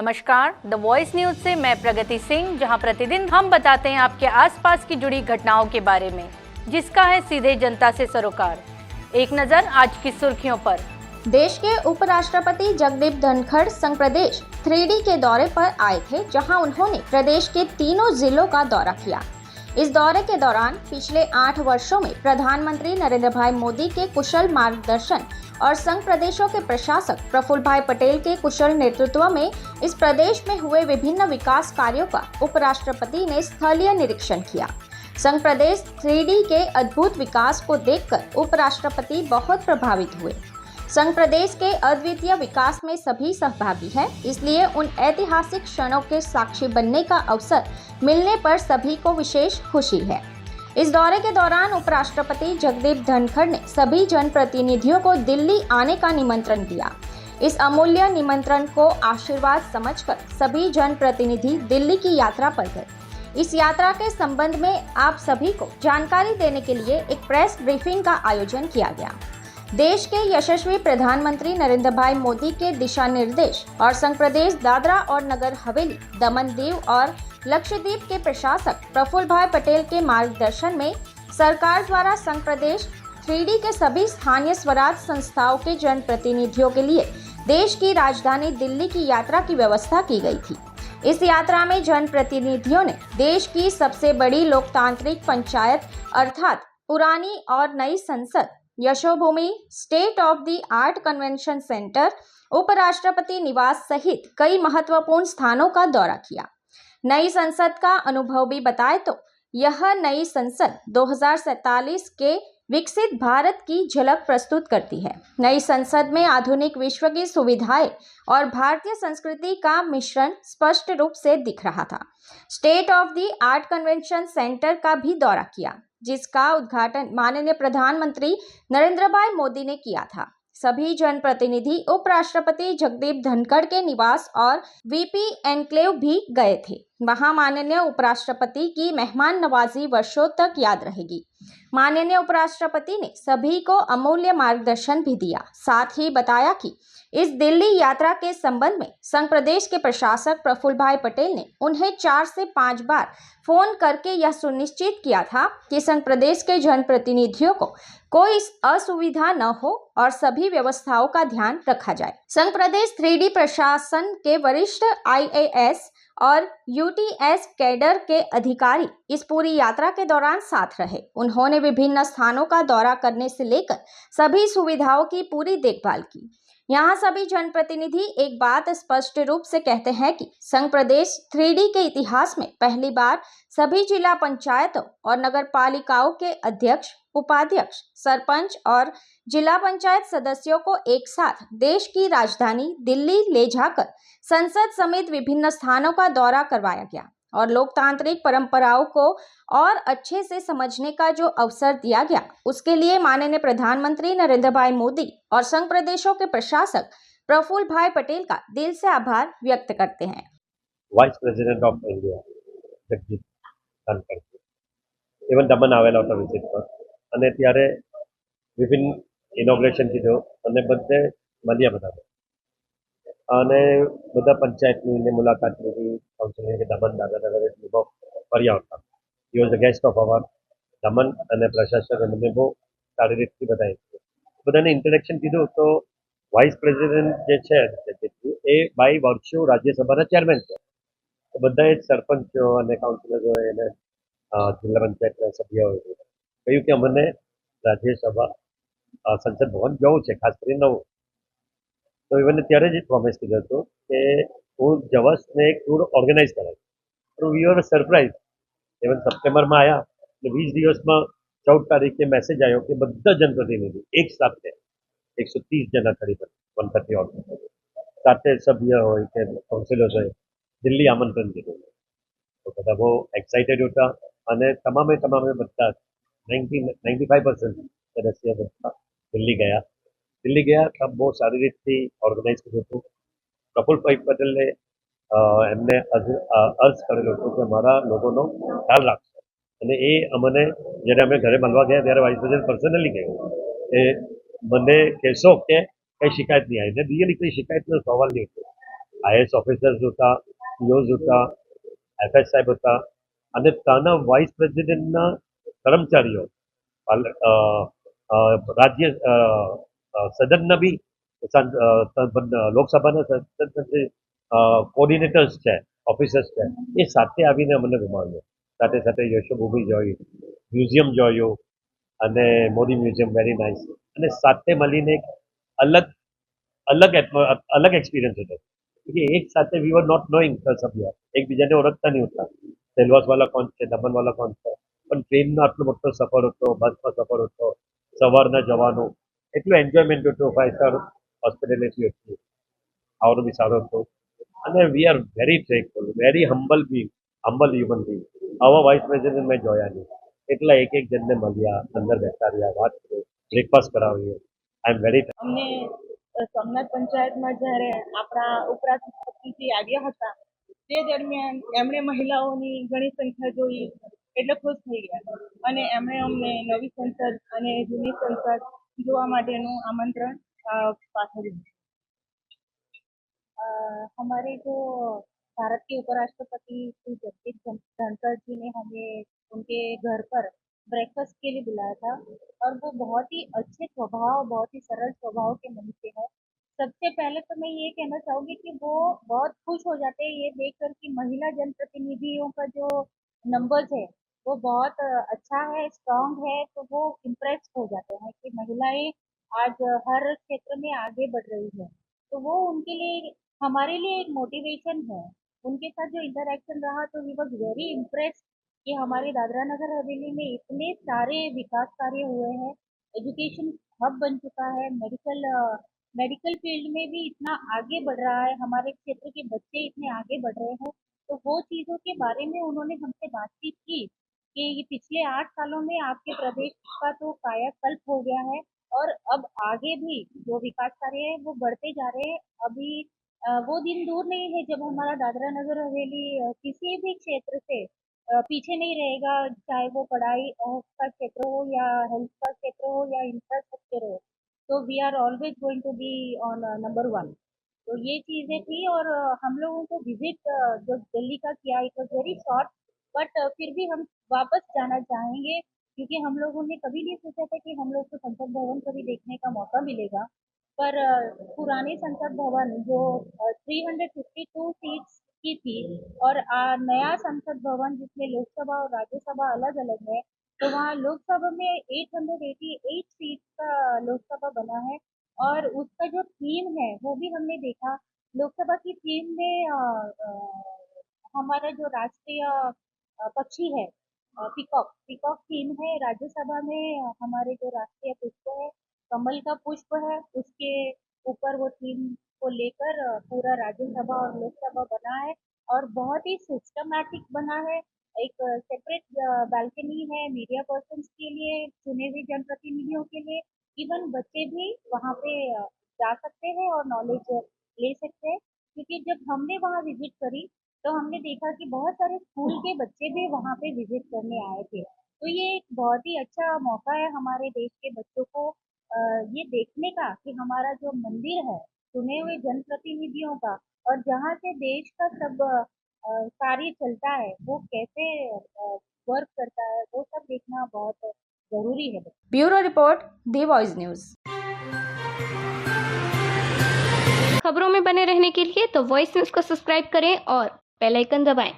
नमस्कार, the voice news से मैं प्रगति सिंह, जहां प्रतिदिन हम बताते हैं आपके आसपास की जुड़ी घटनाओं के बारे में, जिसका है सीधे जनता से सरोकार। एक नजर आज की सुर्खियों पर। देश के उपराष्ट्रपति जगदीप धनखड़ संघ प्रदेश 3D के दौरे पर आए थे, जहां उन्होंने प्रदेश के तीनों जिलों का दौरा किया। इस दौरे के दौरान पिछले 8 वर्षों में प्रधानमंत्री नरेंद्र भाई मोदी के कुशल मार्गदर्शन और संघ प्रदेशों के प्रशासक प्रफुल्ल भाई पटेल के कुशल नेतृत्व में इस प्रदेश में हुए विभिन्न विकास कार्यों का उपराष्ट्रपति ने स्थलीय निरीक्षण किया। संघ प्रदेश 3D के अद्भुत विकास को देखकर उपराष्ट्रपति बहुत प्रभावित हुए। संघ प्रदेश के अद्वितीय विकास में सभी सहभागी हैं, इसलिए उन ऐतिहासिक क्षणों के साक्षी बनने का अवसर मिलने पर सभी को विशेष खुशी है। इस दौरे के दौरान उपराष्ट्रपति जगदीप धनखड़ ने सभी जनप्रतिनिधियों को दिल्ली आने का निमंत्रण दिया। इस अमूल्य निमंत्रण को आशीर्वाद समझकर सभी जनप्रतिनिधि दिल्ली की यात्रा पर गए। इस यात्रा के संबंध में आप सभी को जानकारी देने के लिए एक प्रेस ब्रीफिंग का आयोजन किया गया। देश के यशस्वी प्रधानमंत्री नरेंद्र भाई मोदी के दिशा निर्देश और संघ प्रदेश दादरा और नगर हवेली, दमन दीव और लक्षद्वीप के प्रशासक प्रफुल्ल भाई पटेल के मार्गदर्शन में सरकार द्वारा संघ प्रदेश 3D के सभी स्थानीय स्वराज संस्थाओं के जनप्रतिनिधियों के लिए देश की राजधानी दिल्ली की यात्रा की व्यवस्था की गई थी। इस यात्रा में जनप्रतिनिधियों ने देश की सबसे बड़ी लोकतांत्रिक पंचायत अर्थात पुरानी और नई संसद, Yashobhoomi, state of the art convention centre, उपराष्ट्रपति निवास सहित कई महत्वपूर्ण स्थानों का दौरा किया। नई संसद का अनुभव भी बताए तो यह नई संसद 2047 के विकसित भारत की झलक प्रस्तुत करती है। नई संसद में आधुनिक विश्व की सुविधाएं और भारतीय संस्कृति का मिश्रण स्पष्ट रूप से दिख रहा था। State of the art convention centre का भी दौरा किया, जिसका उद्घाटन माननीय प्रधानमंत्री नरेंद्र भाई मोदी ने किया था। सभी जनप्रतिनिधि उपराष्ट्रपति जगदीप धनखड़ के निवास और वीपी एनक्लेव भी गए थे। वहां माननीय उपराष्ट्रपति की मेहमान नवाजी वर्षों तक याद रहेगी। माननीय उपराष्ट्रपति ने सभी को अमूल्य मार्गदर्शन भी दिया। साथ ही बताया कि इस दिल्ली यात्रा के संबंध में संघ प्रदेश के प्रशासक प्रफुल्ल भाई पटेल ने उन्हें 4 से 5 बार फोन करके यह सुनिश्चित किया था कि संघ प्रदेश के जनप्रतिनिधियों को कोई असुविधा न हो और सभी व्यवस्थाओं का ध्यान रखा जाए। संघ प्रदेश 3D प्रशासन के वरिष्ठ IAS और UTS कैडर के अधिकारी इस पूरी यात्रा के दौरान साथ रहे। उन्होंने विभिन्न स्थानों का दौरा करने से लेकर सभी सुविधाओं की पूरी देखभाल की। यहाँ सभी जनप्रतिनिधि एक बात स्पष्ट रूप से कहते हैं कि संघ प्रदेश 3D के इतिहास में पहली बार सभी जिला पंचायतों और नगर पालिकाओं के अध्यक्ष, उपाध्यक्ष, सरपंच और जिला पंचायत सदस्यों को एक साथ देश की राजधानी दिल्ली ले जाकर संसद समेत विभिन्न स्थानों का दौरा करवाया गया और लोकतांत्रिक परंपराओं को और अच्छे से समझने का जो अवसर दिया गया, उसके लिए माननीय प्रधानमंत्री नरेंद्र भाई मोदी और संघ प्रदेशों के प्रशासक प्रफुल्ल भाई पटेल का दिल से आभार व्यक्त करते हैं। Vice president of India Jagdeep Dhankhar even दमन आवेला હતા વિઝિટ પર અને ત્યારે વિભિન્ન ઇનોગ્રેશન કીધું અને બધે મળ્યા બધા અને બધા પંચાયતની મુલાકાત લીધી, કાઉન્સિલની કે દમન દાદા નગર ફર્યા હતા. He was the guest of our Daman અને પ્રશાસક અમને બહુ સારી રીતથી બધાને ઇન્ટરેક્શન કીધું તો વાઇસ પ્રેસિડેન્ટ જે છે એ બાય વર્ચ્યુ રાજ્યસભાના ચેરમેન છે. તો બધાએ સરપંચો અને કાઉન્સિલરોએ એને જિલ્લા પંચાયતના સભ્યોએ કહ્યું કે અમને રાજ્યસભા સંસદ ભવન જવું છે, ખાસ કરીને નવું. તો એમને ત્યારે જ પ્રોમિસ કર્યું હતું કે હું જવાસ ને એક ટૂર ઓર્ગેનાઇઝ કરાવીશ. પણ વી આર સરપ્રાઇઝ. ઇવન સપ્ટેમ્બરમાં આવ્યા એટલે 20 દિવસમાં 14 તારીખે મેસેજ આવ્યો કે બધા જનપ્રતિનિધિ એક સાથે 130 જણા કરીબ 130 ઓર સાથે સભ્ય હોય કે કાઉન્સિલર્સ હોય દિલ્હી આમંત્રણ દીધું. તો બધા બહુ એક્સાઇટેડ હતા અને તમામે બધા 95% સદસ્ય બધા દિલ્હી ગયા તબ બહુ સારી રીતથી ઓર્ગેનાઇઝ કર્યું હતું. પ્રફુલ્લભાઈ પટેલે એમને અર્જ કરેલો હતો કે મારા લોકોનો ખ્યાલ રાખશે અને એ અમને જ્યારે અમે ઘરે મળવા ગયા ત્યારે વાઇસ પ્રેસિડેન્ટ પર્સનલી કહ્યું કે મને કહેશો કે કંઈ શિકાયત નહીં આવી. રિયલી કોઈ શિકાયતનો સવાલ નહીં હતો. IAS ઓફિસર્સ હતા, COs હતા, FS સાહેબ હતા અને ત્યાંના વાઇસ પ્રેસિડેન્ટના કર્મચારીઓ રાજ્ય સદનના બી લોકસભાના સદન કોર્ડિનેટર્સ છે, ઓફિસર્સ છે, એ સાથે આવીને અમને ગુમાવ્યો. સાથે સાથે યશોભૂમિ જોયું, મ્યુઝિયમ જોયું અને મોદી મ્યુઝિયમ વેરી નાઇસ, અને સાથે મળીને એક અલગ અલગ એક્સપિરિયન્સ હતો કે એક સાથે વી વર નોટ નોઈંગ સભ્ય, એકબીજાને ઓળખતા નહીં હતા, સેલવાસવાલા કોણ છે, દમણવાલા કોણ છે, પણ ટ્રેનનો આટલો મોટો સફર હતો, બસમાં સફર હતો, સવારના જવાનું, એટલું એન્જોયમેન્ટ હતું, 5 સ્ટાર હોસ્પિટાલિટી હતી, ખાવાનું બી સારું હતું અને we are very thankful, very humble human being. આવા વાઇસ પ્રેસિડેન્ટ મેં જોયા નહીં, એટલા એક જણને મળ્યા, અંદર બેસતા રહ્યા, વાત કરી, બ્રેકફાસ્ટ કરાવીએ. આઈ એમ વેરી અમને સોમનાથ પંચાયતમાં જ્યારે આપણા ઉપરાષ્ટ્રપતિજી આવ્યા હતા તે દરમિયાન એમણે મહિલાઓની ઘણી સંખ્યા જોઈ એટલે ખુશ થઈ ગયા અને એમણે અમને નવી સંસદ અને જૂની સંસદ જોવા માટેનું આમંત્રણ પાઠવ્યું. हमारे जो भारत के उपराष्ट्रपति श्री जगदीप धनखड़ जी ने हमें उनके घर पर ब्रेकफास्ट के लिए बुलाया था और वो बहुत ही अच्छे स्वभाव, बहुत ही सरल स्वभाव के मनुष्य है. सबसे पहले तो मैं ये कहना चाहूँगी कि वो बहुत खुश हो जाते हैं ये देखकर कि महिला जनप्रतिनिधियों का जो नंबर्स है वो बहुत अच्छा है, स्ट्रांग है, तो वो इम्प्रेस हो जाते हैं कि महिलाएं आज हर क्षेत्र में आगे बढ़ रही है. तो वो उनके लिए, हमारे लिए एक मोटिवेशन है. उनके साथ जो इंटरेक्शन रहा तो वी वॉज वेरी इम्प्रेस कि हमारे दादरा नगर हवेली में इतने सारे विकास कार्य हुए हैं, एजुकेशन हब बन चुका है, मेडिकल फील्ड में भी इतना आगे बढ़ रहा है, हमारे क्षेत्र के बच्चे इतने आगे बढ़ रहे हैं. तो वो चीज़ों के बारे में उन्होंने हमसे बातचीत की कि ये पिछले 8 सालों में आपके प्रदेश का तो कायाकल्प हो गया है और अब आगे भी जो विकास कार्य है वो बढ़ते जा रहे हैं. अभी वो दिन दूर नहीं है जब हमारा दादरा नगर हवेली किसी भी क्षेत्र से पीछे नहीं रहेगा, चाहे वो पढ़ाई का क्षेत्र हो या हेल्थ का क्षेत्र हो या इंफ्रास्ट्रक्चर हो. तो we are always going to be on number 1. तो ये चीज़ें थी और हम लोगों को विजिट जो दिल्ली का किया, it was very short, but फिर भी हम वापस जाना चाहेंगे क्योंकि हम लोगों ने कभी नहीं सोचा था कि हम लोग को संसद भवन कभी देखने का मौका मिलेगा. पर पुराने संसद भवन जो 352 सीट्स की थी और नया संसद भवन जिसमें लोकसभा और राज्यसभा अलग अलग है, तो वहाँ लोकसभा में 888 सीट का लोकसभा बना है और उसका जो थीम है वो भी हमने देखा. लोकसभा की थीम में हमारा जो राष्ट्रीय पक्षी है पीकॉक थीम है. राज्यसभा में हमारे जो राष्ट्रीय पुष्प है कमल का पुष्प है, उसके ऊपर वो थीम को लेकर पूरा राज्यसभा और लोकसभा बना है और बहुत ही सिस्टमैटिक बना है. एक सेपरेट बालकनी है मीडिया पर्सन्स के लिए, चुने हुए जनप्रतिनिधियों के लिए. इवन बच्चे भी वहाँ पे जा सकते हैं और नॉलेज ले सकते हैं क्योंकि जब हमने वहाँ विजिट करी तो हमने देखा कि बहुत सारे स्कूल के बच्चे भी वहाँ पे विजिट करने आए थे. तो ये एक बहुत ही अच्छा मौका है हमारे देश के बच्चों को ये देखने का कि हमारा जो मंदिर है चुने हुए जनप्रतिनिधियों का और जहाँ से देश का सब कार्य चलता है वो कैसे वर्क करता है वो सब देखना बहुत जरूरी है. ब्यूरो रिपोर्ट, दी वॉइस न्यूज. खबरों में बने रहने के लिए तो वॉइस न्यूज को सब्सक्राइब करें और बेल आइकन दबाएं.